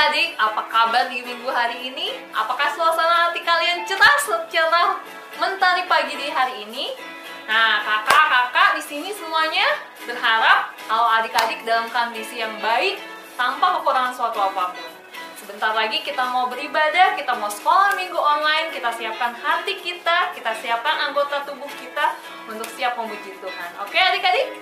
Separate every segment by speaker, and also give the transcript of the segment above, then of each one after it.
Speaker 1: adik-adik, apa kabar di minggu hari ini? Apakah suasana hati kalian cerah mentari pagi di hari ini? Nah, kakak-kakak di sini semuanya berharap kalau adik-adik dalam kondisi yang baik tanpa kekurangan suatu apapun. Sebentar lagi kita mau beribadah, kita mau sekolah minggu online, kita siapkan hati kita siapkan anggota tubuh kita untuk siap memuji Tuhan. Oke adik-adik?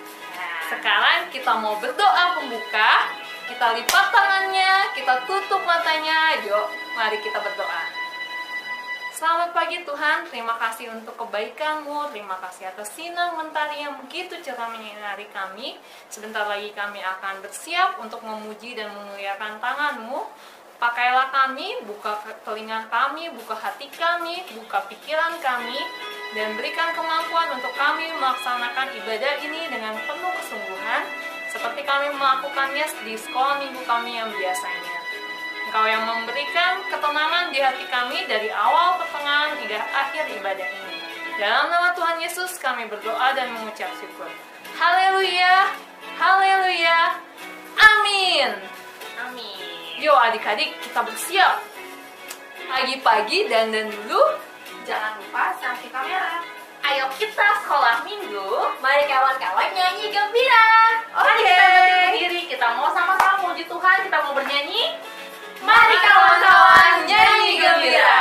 Speaker 1: Sekarang kita mau berdoa pembuka. Kita lipat tangannya, kita tutup matanya. Yuk, mari kita berdoa. Selamat pagi Tuhan, terima kasih untuk kebaikan-Mu, terima kasih atas sinar mentari yang begitu cerah menyinari kami. Sebentar lagi kami akan bersiap untuk memuji dan memuliakan tangan-Mu. Pakailah kami, buka telinga kami, buka hati kami, buka pikiran kami, dan berikan kemampuan untuk kami melaksanakan ibadah ini dengan penuh kesungguhan, seperti kami melakukannya di sekolah minggu kami yang biasanya. Engkau yang memberikan ketenangan di hati kami dari awal, pertengahan, hingga akhir ibadah ini. Dalam nama Tuhan Yesus kami berdoa dan mengucap syukur. Haleluya, haleluya, amin.
Speaker 2: Amin.
Speaker 1: Yuk adik-adik, kita bersiap. Pagi-pagi dandan dulu.
Speaker 2: Jangan lupa selfie kamera.
Speaker 1: Ayo kita sekolah minggu.
Speaker 2: Mari kawan-kawan nyanyi gembira. Mari kita berdiri, kita mau sama-sama memuji Tuhan, kita mau bernyanyi. Mari kawan-kawan nyanyi gembira.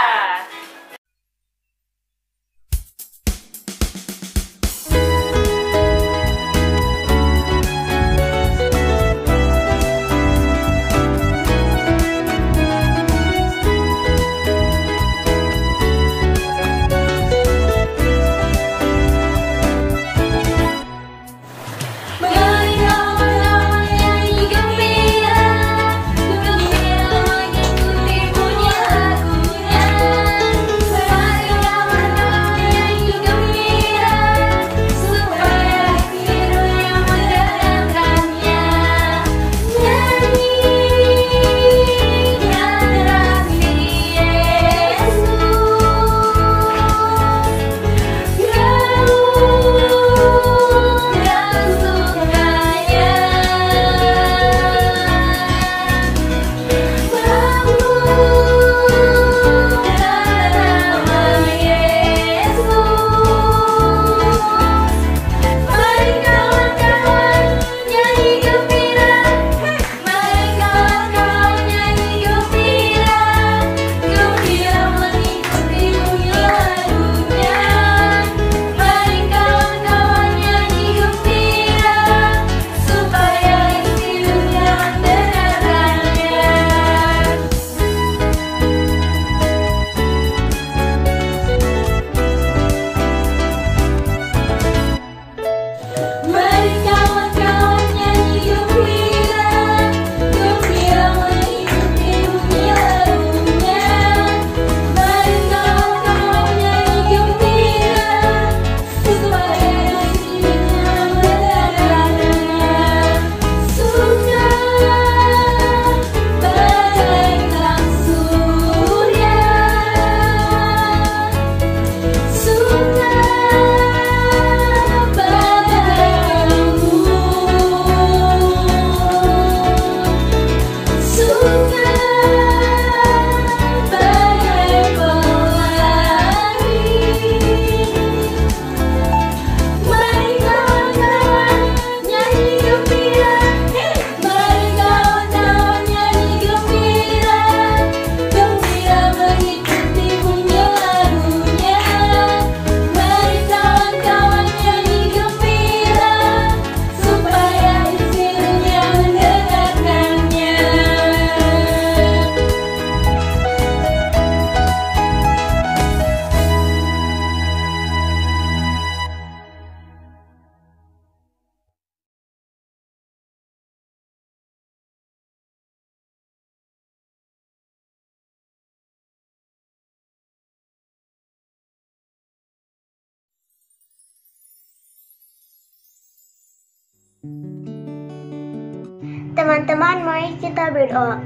Speaker 3: Teman-teman, mari kita berdoa.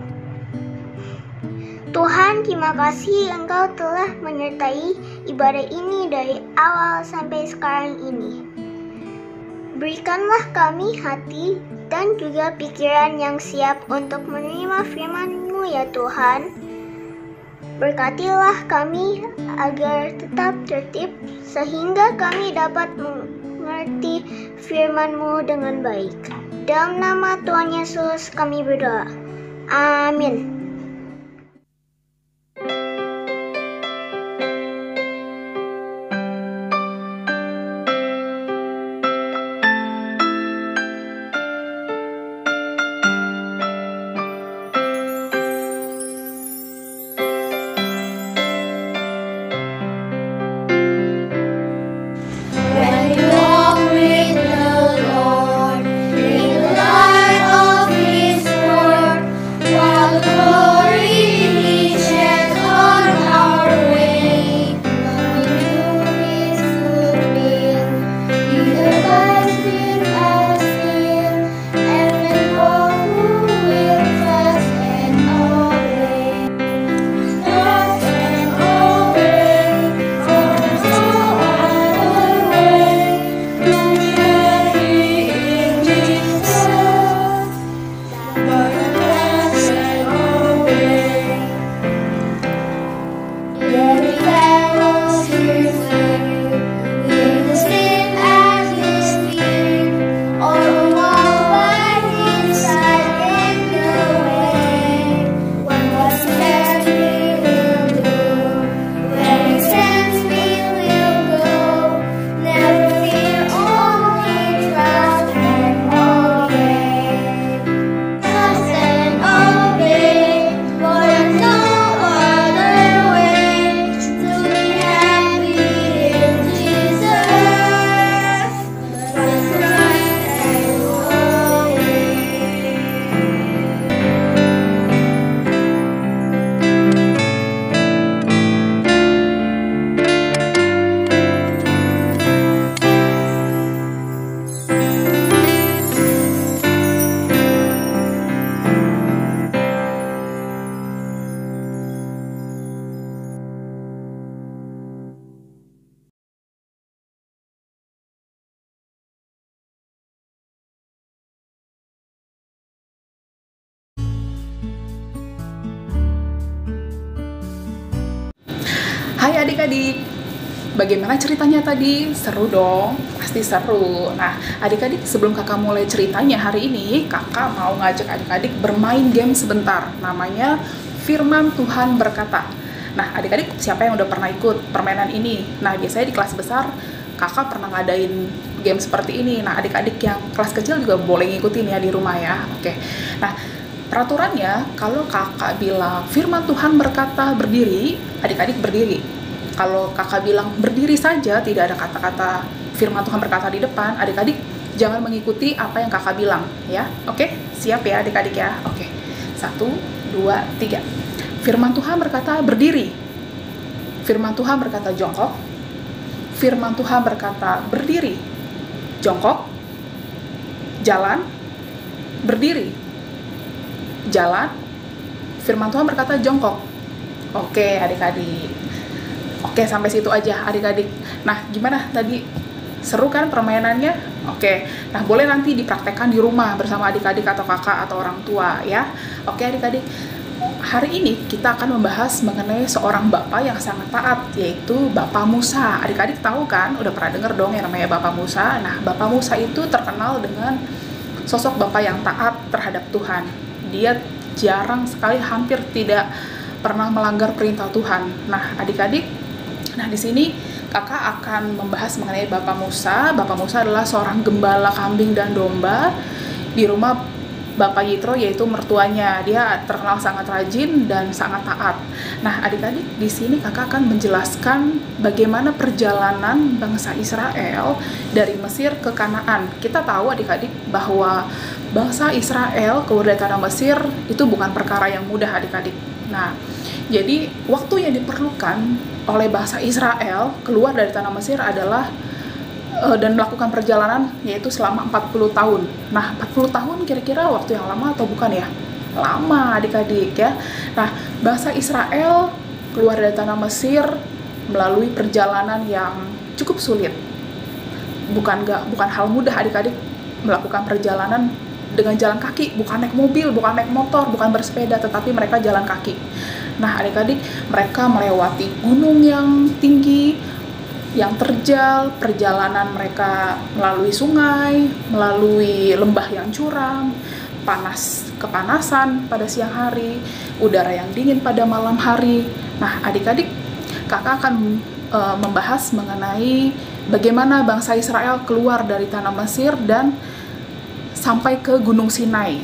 Speaker 3: Tuhan, terima kasih Engkau telah menyertai ibadah ini dari awal sampai sekarang ini. Berikanlah kami hati dan juga pikiran yang siap untuk menerima firman-Mu firman-Mu ya Tuhan. Berkatilah kami agar tetap tertib sehingga kami dapat mengerti firman-Mu dengan baik. Dalam nama Tuhan Yesus kami berdoa. Amin.
Speaker 4: Hai adik-adik, bagaimana ceritanya tadi? Seru dong? Pasti seru. Nah, adik-adik sebelum kakak mulai ceritanya hari ini, kakak mau ngajak adik-adik bermain game sebentar. Namanya Firman Tuhan Berkata. Nah, adik-adik siapa yang udah pernah ikut permainan ini? Nah, biasanya di kelas besar, kakak pernah ngadain game seperti ini. Nah, adik-adik yang kelas kecil juga boleh ngikutin ya di rumah ya. Oke. Nah, peraturannya, kalau kakak bilang firman Tuhan berkata berdiri, adik-adik berdiri. Kalau kakak bilang berdiri saja, tidak ada kata-kata firman Tuhan berkata di depan, adik-adik jangan mengikuti apa yang kakak bilang, ya. Oke, siap ya adik-adik ya. Oke, 1, 2, 3. Firman Tuhan berkata berdiri. Firman Tuhan berkata jongkok. Firman Tuhan berkata berdiri, jongkok, jalan, berdiri, jalan. Firman Tuhan berkata jongkok. Oke adik-adik. Oke, sampai situ aja adik-adik. Nah, gimana tadi? Seru kan permainannya? Oke. Nah, boleh nanti dipraktekkan di rumah bersama adik-adik atau kakak atau orang tua ya. Oke adik-adik. Hari ini kita akan membahas mengenai seorang bapak yang sangat taat, yaitu Bapak Musa. Adik-adik tahu kan? Udah pernah dengar dong yang namanya Bapak Musa. Nah, Bapak Musa itu terkenal dengan sosok bapak yang taat terhadap Tuhan. Dia jarang sekali, hampir tidak pernah melanggar perintah Tuhan. Nah, adik-adik, nah di sini kakak akan membahas mengenai Bapak Musa. Bapak Musa adalah seorang gembala kambing dan domba di rumah Bapak Yitro, yaitu mertuanya. Dia terkenal sangat rajin dan sangat taat. Nah, adik-adik, di sini kakak akan menjelaskan bagaimana perjalanan bangsa Israel dari Mesir ke Kanaan. Kita tahu adik-adik bahwa bangsa Israel keluar dari tanah Mesir itu bukan perkara yang mudah adik-adik. Nah, jadi waktu yang diperlukan oleh bangsa Israel keluar dari tanah Mesir adalah dan melakukan perjalanan yaitu selama 40 tahun. Nah, 40 tahun kira-kira waktu yang lama atau bukan ya? Lama adik-adik ya. Nah, bangsa Israel keluar dari tanah Mesir melalui perjalanan yang cukup sulit. Bukan hal mudah adik-adik melakukan perjalanan dengan jalan kaki, bukan naik mobil, bukan naik motor, bukan bersepeda, tetapi mereka jalan kaki. Nah, adik-adik, mereka melewati gunung yang tinggi, yang terjal, perjalanan mereka melalui sungai, melalui lembah yang curam, kepanasan pada siang hari, udara yang dingin pada malam hari. Nah, adik-adik, kakak akan membahas mengenai bagaimana bangsa Israel keluar dari tanah Mesir dan sampai ke Gunung Sinai.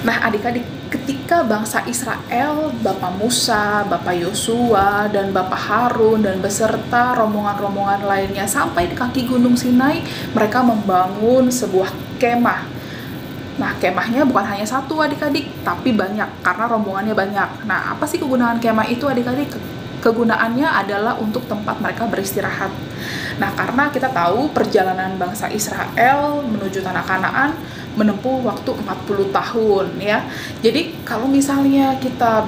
Speaker 4: Nah, adik-adik, ketika bangsa Israel, Bapak Musa, Bapak Yosua, dan Bapak Harun, dan beserta rombongan-rombongan lainnya sampai di kaki Gunung Sinai, mereka membangun sebuah kemah. Nah, kemahnya bukan hanya satu adik-adik, tapi banyak, karena rombongannya banyak. Nah, apa sih kegunaan kemah itu adik-adik? Kegunaannya adalah untuk tempat mereka beristirahat. Nah, karena kita tahu perjalanan bangsa Israel menuju tanah Kanaan menempuh waktu 40 tahun ya. Jadi kalau misalnya kita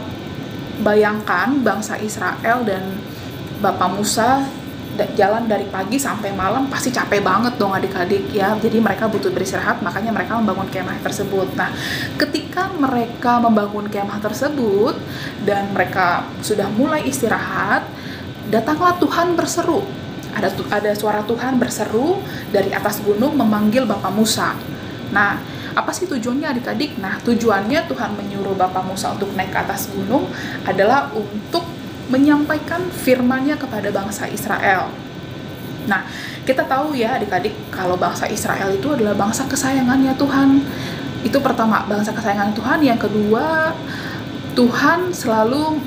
Speaker 4: bayangkan bangsa Israel dan Bapak Musa jalan dari pagi sampai malam, pasti capek banget dong adik-adik ya. Jadi mereka butuh beristirahat, makanya mereka membangun kemah tersebut. Nah, ketika mereka membangun kemah tersebut dan mereka sudah mulai istirahat, datanglah Tuhan berseru. Ada suara Tuhan berseru dari atas gunung memanggil Bapak Musa. Nah, apa sih tujuannya adik-adik? Nah, tujuannya Tuhan menyuruh Bapak Musa untuk naik ke atas gunung adalah untuk menyampaikan firman-Nya kepada bangsa Israel. Nah, kita tahu ya adik-adik, kalau bangsa Israel itu adalah bangsa kesayangannya Tuhan. Itu pertama, bangsa kesayangan Tuhan. Yang kedua, Tuhan selalu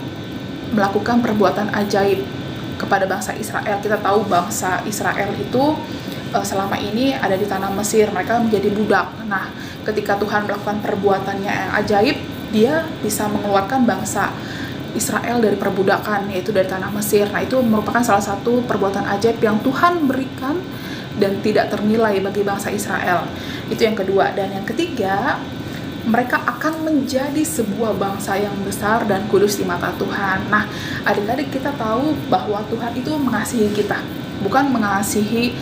Speaker 4: melakukan perbuatan ajaib kepada bangsa Israel. Kita tahu bangsa Israel itu selama ini ada di tanah Mesir, mereka menjadi budak. Nah, ketika Tuhan melakukan perbuatannya yang ajaib, dia bisa mengeluarkan bangsa Israel dari perbudakan, yaitu dari tanah Mesir. Nah, itu merupakan salah satu perbuatan ajaib yang Tuhan berikan dan tidak ternilai bagi bangsa Israel. Itu yang kedua. Dan yang ketiga, mereka akan menjadi sebuah bangsa yang besar dan kudus di mata Tuhan. Nah, adik-adik, kita tahu bahwa Tuhan itu mengasihi kita, bukan mengasihi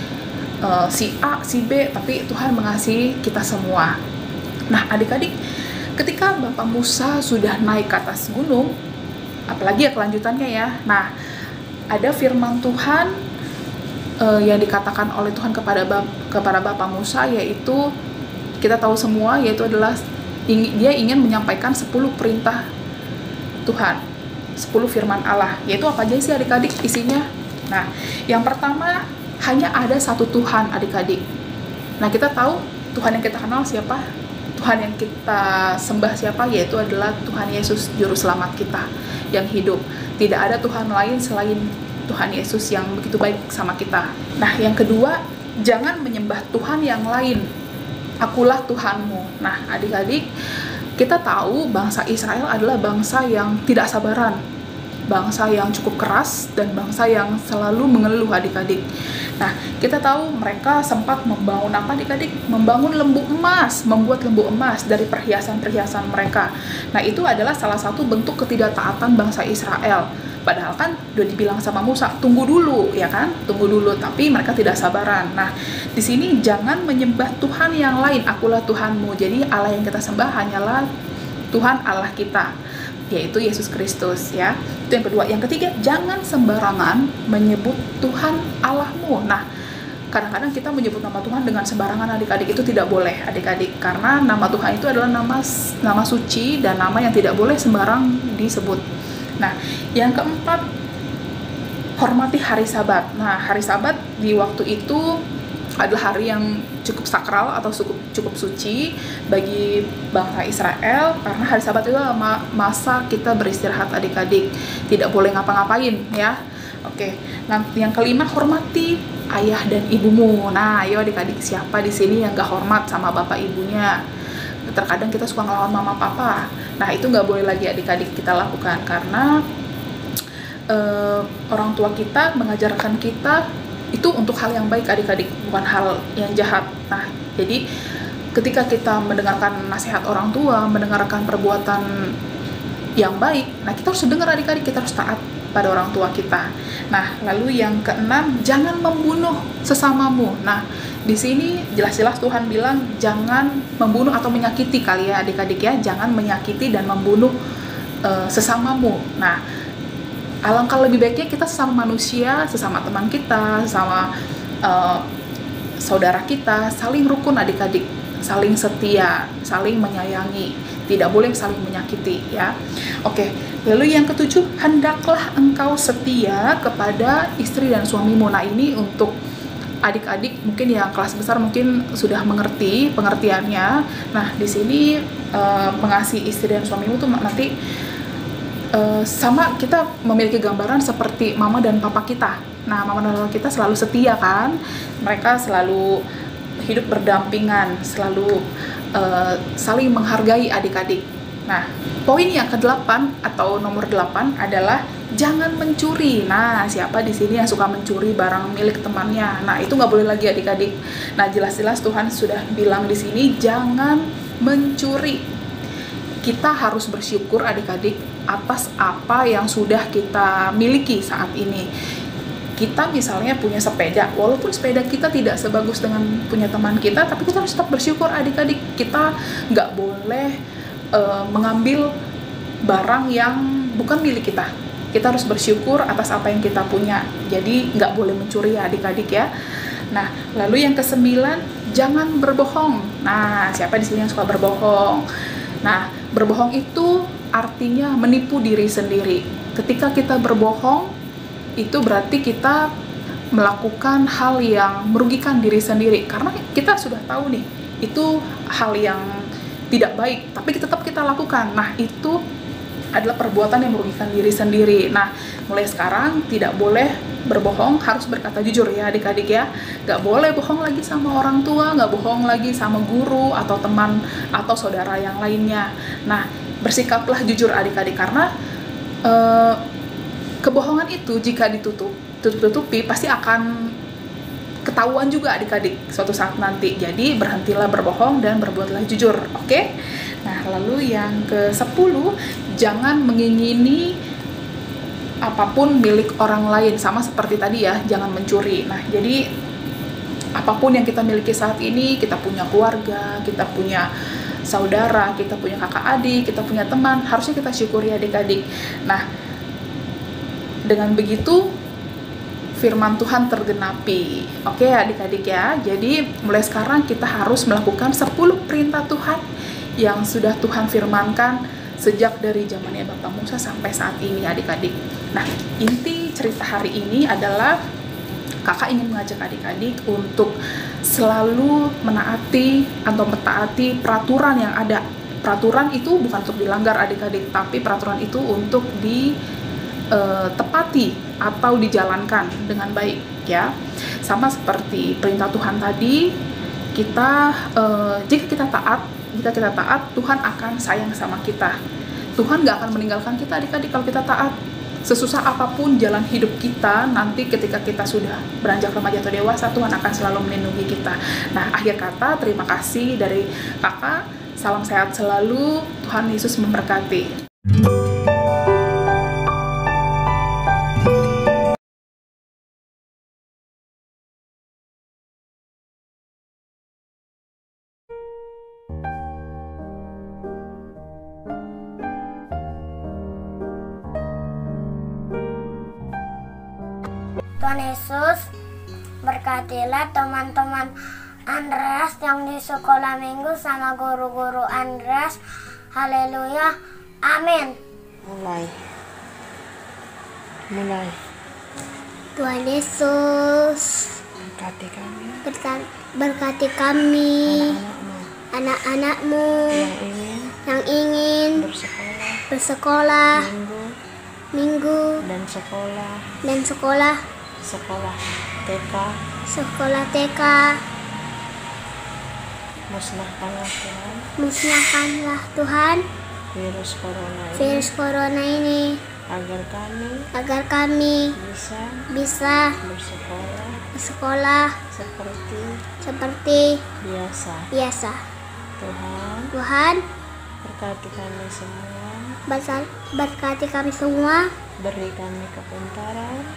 Speaker 4: si A, si B, tapi Tuhan mengasihi kita semua. Nah, adik-adik, ketika Bapak Musa sudah naik ke atas gunung, apalagi ya kelanjutannya ya. Nah, ada firman Tuhan yang dikatakan oleh Tuhan kepada Bapak Musa, yaitu kita tahu semua, yaitu adalah dia ingin menyampaikan 10 perintah Tuhan, 10 firman Allah. Yaitu apa aja sih adik-adik isinya? Nah, yang pertama, hanya ada satu Tuhan adik-adik. Nah, kita tahu Tuhan yang kita kenal siapa? Tuhan yang kita sembah siapa? Yaitu adalah Tuhan Yesus, Juru Selamat kita yang hidup. Tidak ada Tuhan lain selain Tuhan Yesus yang begitu baik sama kita. Nah, yang kedua, jangan menyembah Tuhan yang lain. Akulah Tuhanmu. Nah, adik-adik, kita tahu bangsa Israel adalah bangsa yang tidak sabaran, bangsa yang cukup keras, dan bangsa yang selalu mengeluh adik-adik. Nah, kita tahu mereka sempat membangun apa adik-adik? Membangun lembu emas, membuat lembu emas dari perhiasan-perhiasan mereka. Nah, itu adalah salah satu bentuk ketidaktaatan bangsa Israel. Padahal kan udah dibilang sama Musa, tunggu dulu, ya kan? Tunggu dulu, tapi mereka tidak sabaran. Nah, di sini jangan menyembah Tuhan yang lain, akulah Tuhanmu. Jadi Allah yang kita sembah hanyalah Tuhan Allah kita, yaitu Yesus Kristus ya. Itu yang kedua. Yang ketiga, jangan sembarangan menyebut Tuhan Allahmu. Nah, kadang-kadang kita menyebut nama Tuhan dengan sembarangan adik-adik, itu tidak boleh adik-adik, karena nama Tuhan itu adalah nama suci dan nama yang tidak boleh sembarang disebut. Nah, yang keempat, hormati hari Sabat. Nah, hari Sabat di waktu itu adalah hari yang cukup sakral atau cukup suci bagi bangsa Israel, karena hari Sabat itu adalah masa kita beristirahat adik-adik, tidak boleh ngapa-ngapain ya. Oke. Nah, yang kelima, hormati ayah dan ibumu. Nah, ayo adik-adik, siapa di sini yang gak hormat sama bapak ibunya? Terkadang kita suka ngelawan mama papa. Nah, itu nggak boleh lagi adik-adik kita lakukan, karena orang tua kita mengajarkan kita itu untuk hal yang baik adik-adik, bukan hal yang jahat. Nah, jadi ketika kita mendengarkan nasihat orang tua, mendengarkan perbuatan yang baik, nah kita harus dengar adik-adik, kita harus taat pada orang tua kita. Nah, lalu yang keenam, jangan membunuh sesamamu. Nah, di sini jelas-jelas Tuhan bilang jangan membunuh atau menyakiti kali ya adik-adik ya, jangan menyakiti dan membunuh sesamamu. Nah, alangkah lebih baiknya kita sesama manusia, sesama teman kita, sesama saudara kita, saling rukun adik-adik, saling setia, saling menyayangi, tidak boleh saling menyakiti ya. Oke, lalu yang ketujuh, hendaklah engkau setia kepada istri dan suamimu. Nah, ini untuk adik-adik mungkin yang kelas besar mungkin sudah mengerti pengertiannya. Nah, di sini mengasihi istri dan suamimu tuh nanti sama kita memiliki gambaran seperti mama dan papa kita. Nah, mama dan papa kita selalu setia kan, mereka selalu hidup berdampingan, selalu saling menghargai adik-adik. Nah, poin yang ke-8 atau nomor 8 adalah jangan mencuri. Nah, siapa di sini yang suka mencuri barang milik temannya? Nah, itu nggak boleh lagi adik-adik. Nah, jelas-jelas Tuhan sudah bilang di sini jangan mencuri. Kita harus bersyukur adik-adik atas apa yang sudah kita miliki saat ini. Kita misalnya punya sepeda, walaupun sepeda kita tidak sebagus dengan punya teman kita, tapi kita harus tetap bersyukur adik-adik. Kita nggak boleh mengambil barang yang bukan milik kita. Kita harus bersyukur atas apa yang kita punya. Jadi nggak boleh mencuri ya adik-adik ya. Nah, lalu yang ke-9, jangan berbohong. Nah, siapa di sini yang suka berbohong? Nah, berbohong itu artinya menipu diri sendiri. Ketika kita berbohong, itu berarti kita melakukan hal yang merugikan diri sendiri. Karena kita sudah tahu nih, itu hal yang tidak baik, tapi tetap kita lakukan. Nah, itu adalah perbuatan yang merugikan diri sendiri. Nah, mulai sekarang tidak boleh berbohong, harus berkata jujur ya adik-adik ya. Gak boleh bohong lagi sama orang tua, gak bohong lagi sama guru atau teman atau saudara yang lainnya. Nah, bersikaplah jujur adik-adik, karena kebohongan itu jika ditutupi pasti akan ketahuan juga adik-adik suatu saat nanti. Jadi berhentilah berbohong dan berbuatlah jujur, oke? Nah, lalu yang ke-10, jangan mengingini apapun milik orang lain, sama seperti tadi ya, jangan mencuri. Nah, jadi apapun yang kita miliki saat ini, kita punya keluarga, kita punya saudara, kita punya kakak adik, kita punya teman, harusnya kita syukuri adik-adik. Nah, dengan begitu firman Tuhan tergenapi. Oke adik-adik ya, jadi mulai sekarang kita harus melakukan 10 perintah Tuhan yang sudah Tuhan firmankan sejak dari zamannya Bapak Musa sampai saat ini adik-adik. Nah, inti cerita hari ini adalah kakak ingin mengajak adik-adik untuk selalu menaati atau mentaati peraturan yang ada. Peraturan itu bukan untuk dilanggar adik-adik, tapi peraturan itu untuk ditepati atau dijalankan dengan baik ya. Sama seperti perintah Tuhan tadi, kita jika kita taat, Tuhan akan sayang sama kita. Tuhan gak akan meninggalkan kita adik-adik kalau kita taat. Sesusah apapun jalan hidup kita, nanti ketika kita sudah beranjak remaja atau dewasa, Tuhan akan selalu melindungi kita. Nah, akhir kata, terima kasih dari kakak. Salam sehat selalu. Tuhan Yesus memberkati.
Speaker 3: Tuhan Yesus berkatilah teman-teman Andreas yang di sekolah minggu sama guru-guru Andreas. Haleluya, amin.
Speaker 5: Mulai.
Speaker 3: Tuhan Yesus
Speaker 5: Berkati kami,
Speaker 3: berkati kami,
Speaker 5: anak-anakmu
Speaker 3: anak-anakmu yang ingin bersekolah minggu
Speaker 5: dan
Speaker 3: sekolah
Speaker 5: TK.
Speaker 3: Musnahkanlah Tuhan virus corona ini agar kami bisa bersekolah seperti biasa. Tuhan berkati kami semua,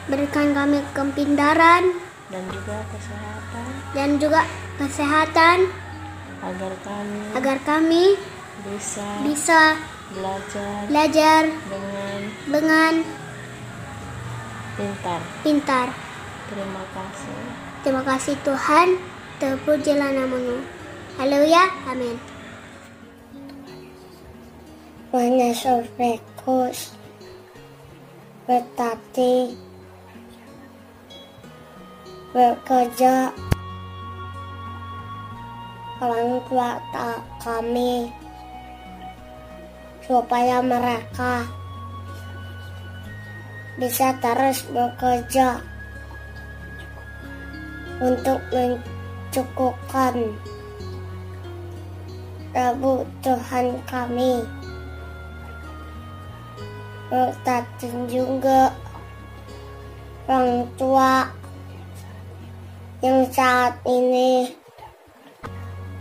Speaker 3: berikan kami kepintaran
Speaker 5: dan juga kesehatan
Speaker 3: dan juga kesehatan
Speaker 5: agar kami
Speaker 3: bisa
Speaker 5: belajar
Speaker 3: dengan pintar.
Speaker 5: Terima kasih.
Speaker 3: Tuhan, terpujilah nama-Mu. Haleluya, amin. Tuhan Yesus Kristus berarti bekerja orang tua kami supaya mereka bisa terus bekerja untuk mencukupkan kebutuhan kami. Berarti juga orang tua yang saat ini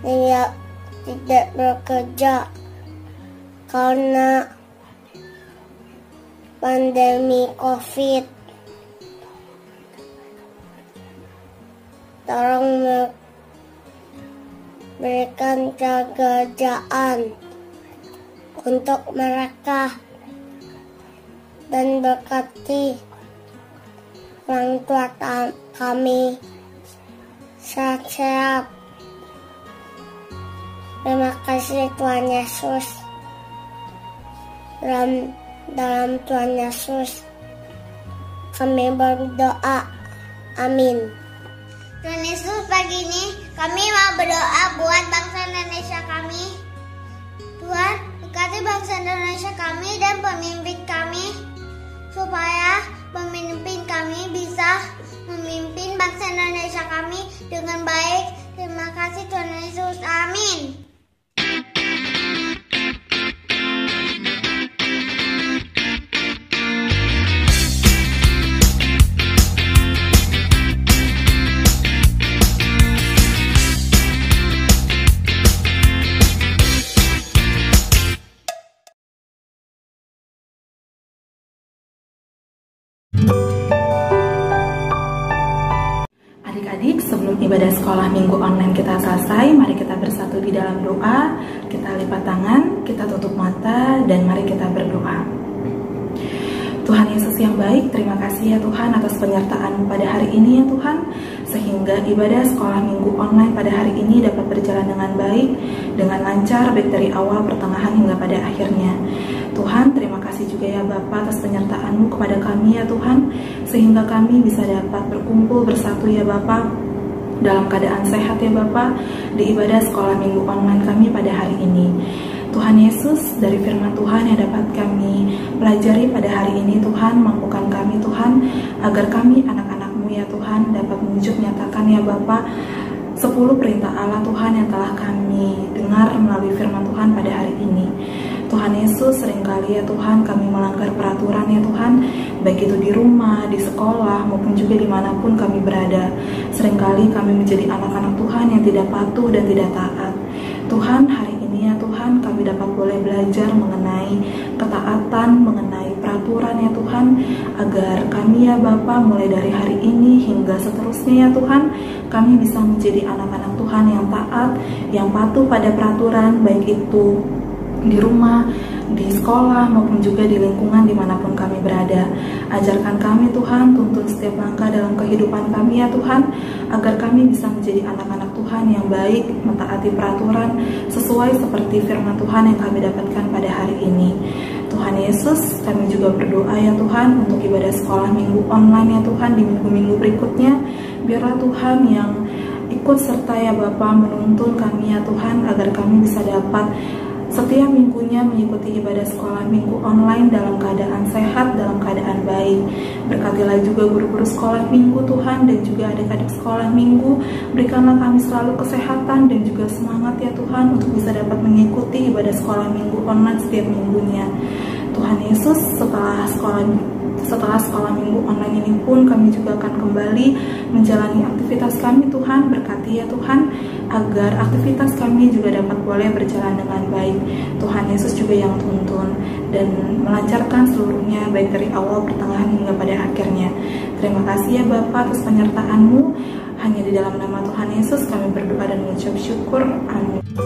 Speaker 3: tidak bekerja karena pandemi COVID. Tolong berikan pekerjaan untuk mereka dan berkati orang tua kami sehat-sehat. Terima kasih Tuhan Yesus. Dalam Tuhan Yesus kami berdoa. Amin. Tuhan Yesus, pagi ini kami mau berdoa buat bangsa Indonesia kami. Tuhan, berkati bangsa Indonesia kami dan pemimpin kami, supaya pemimpin kami bisa memimpin bangsa Indonesia kami dengan baik. Terima kasih Tuhan Yesus. Amin.
Speaker 4: Adik-adik, sebelum ibadah sekolah minggu online kita selesai, mari kita bersatu di dalam doa. Kita lipat tangan, kita tutup mata, dan mari kita berdoa. Tuhan Yesus yang baik, terima kasih ya Tuhan atas penyertaan pada hari ini ya Tuhan, sehingga ibadah sekolah minggu online pada hari ini dapat berjalan dengan baik, dengan lancar, baik dari awal, pertengahan, hingga pada akhirnya. Tuhan, terima kasih juga ya Bapa atas penyertaan-Mu kepada kami ya Tuhan, sehingga kami bisa dapat berkumpul bersatu ya Bapa, dalam keadaan sehat ya Bapa, di ibadah sekolah minggu online kami pada hari ini. Tuhan Yesus, dari firman Tuhan yang dapat kami pelajari pada hari ini, Tuhan, mampukan kami Tuhan, agar kami anak-anak-Mu ya Tuhan, dapat wujud nyatakan ya Bapa 10 perintah Allah Tuhan yang telah kami dengar melalui firman Tuhan pada hari ini. Tuhan Yesus, seringkali ya Tuhan kami melanggar peraturan ya Tuhan, baik itu di rumah, di sekolah, maupun juga dimanapun kami berada. Seringkali kami menjadi anak-anak Tuhan yang tidak patuh dan tidak taat. Tuhan, hari ini ya Tuhan, kami dapat boleh belajar mengenai ketaatan, mengenai peraturan ya Tuhan, agar kami ya Bapa mulai dari hari ini hingga seterusnya ya Tuhan, kami bisa menjadi anak-anak Tuhan yang taat, yang patuh pada peraturan, baik itu di rumah, di sekolah, maupun juga di lingkungan dimanapun kami berada. Ajarkan kami Tuhan, tuntun setiap langkah dalam kehidupan kami ya Tuhan, agar kami bisa menjadi anak-anak Tuhan yang baik, mentaati peraturan sesuai seperti firman Tuhan yang kami dapatkan pada hari ini. Tuhan Yesus, kami juga berdoa ya Tuhan untuk ibadah sekolah minggu online ya Tuhan di minggu-minggu berikutnya. Biarlah Tuhan yang ikut serta ya Bapa menuntun kami ya Tuhan, agar kami bisa dapat setiap minggunya mengikuti ibadah sekolah minggu online dalam keadaan sehat, dalam keadaan baik. Berkatilah juga guru-guru sekolah minggu Tuhan, dan juga adik-adik sekolah minggu. Berikanlah kami selalu kesehatan dan juga semangat ya Tuhan, untuk bisa dapat mengikuti ibadah sekolah minggu online setiap minggunya. Tuhan Yesus, setelah sekolah minggu online ini pun kami juga akan kembali menjalani aktivitas kami Tuhan. Berkati ya Tuhan, agar aktivitas kami juga dapat boleh berjalan dengan baik. Tuhan Yesus juga yang tuntun dan melancarkan seluruhnya, baik dari awal, pertengahan, hingga pada akhirnya. Terima kasih ya Bapak atas penyertaan-Mu. Hanya di dalam nama Tuhan Yesus kami berdoa dan mengucap syukur. Amin.